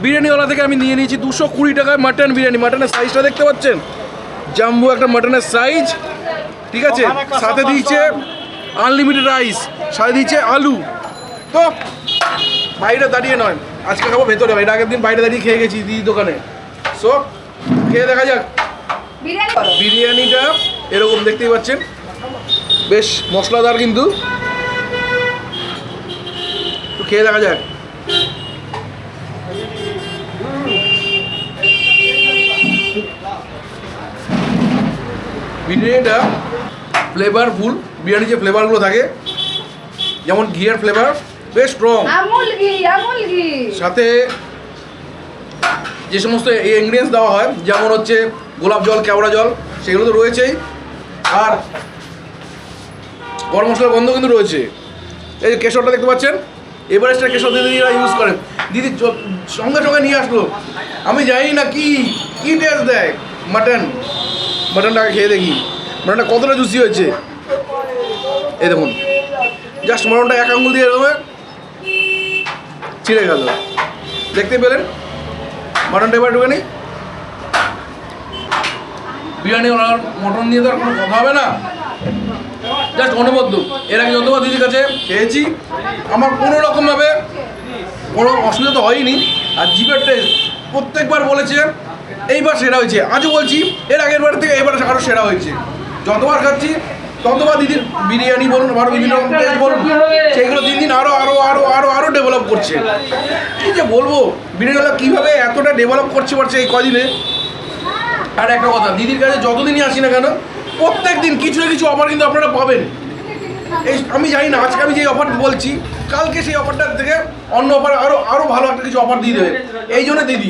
বিরিয়ানিওয়ালা থেকে আমি নিয়ে নিয়েছি 220 টাকায় মাটন বিরিয়ানি। মাটনের সাইজটা দেখতে পাচ্ছেন, জাম্বো একটা মাটনের সাইজ, ঠিক আছে। সাথে দিয়েছে আনলিমিটেড রাইস, সাথে দিয়েছে আলু। তো বাইরে দাঁড়িয়ে নয়, আজকে খাবো ভেতরে। এর আগের দিন বাইরে দাঁড়িয়ে খেয়ে গেছি দিদি দোকানে। সো খেয়ে দেখা যাক। বিরিয়ানিটা এরকম দেখতেই পাচ্ছেন, বেশ মশলাদার, কিন্তু তো খেয়ে দেখা যাক। বিরিয়ানিটা ফ্লেভারফুল। বিরিয়ানি যে ফ্লেভারগুলো থাকে, যেমন ঘিয়ের ফ্লেভার বেশ স্ট্রং, সাথে যে সমস্ত ইনগ্রিডিয়েন্টস দেওয়া হয়, যেমন হচ্ছে গোলাপ জল, কেওড়া জল, সেগুলো তো রয়েছেই। আর গরম মশলার গন্ধ কিন্তু রয়েছে। এই যে কেশরটা দেখতে পাচ্ছেন, এভারেস্টের কেশর দিদিরা ইউজ করেন। দিদি সঙ্গে সঙ্গে নিয়ে আসলো। আমি জানি না কি কি টেস্ট দেয় মাটনটাকে খেয়ে দেখি মাটনটা কতটা জুসি হয়েছে। এই দেখুন, জাস্ট মাটনটা এক আঙুল দিয়ে এরকম ছিঁড়ে গেল, দেখতে পেলেন। মাটনটা এবার ঢুকে নেই। বিরিয়ানি মটন নিয়ে তো আর কোনো কথা হবে না, জাস্ট অনবদ্য। এর আগে যতবার দিদির কাছে খেয়েছি আমার কোনো রকমভাবে কোনো অসুবিধা তো হয়নি। আর জিপের টেস্ট প্রত্যেকবার বলেছে এইবার সেরা হয়েছে। আজও বলছি এর আগের বার থেকে এবার আরও সেরা হয়েছে। যতবার খাচ্ছি ততবার দিদির বিরিয়ানি বলুন, আরও বিভিন্ন রকম টেস্ট বলুন, সেইগুলো দিন দিন আরও আরও আরও আরও আরও ডেভেলপ করছে। এই যে বলবো বিরিয়ানিগুলো কীভাবে এতটা ডেভেলপ করছে পারছে এই কদিনে। আর একটা কথা, দিদির কাছে যতদিনই আসি না কেন প্রত্যেক দিন কিছু না কিছু অফার কিন্তু আপনারা পাবেন। এই আমি জানি না আজকে আমি যে অফার বলছি, কালকে সেই অফারটার থেকে অন্য অফার আরও ভালো একটা কিছু অফার দিয়ে দেবে। এই জন্য দিদি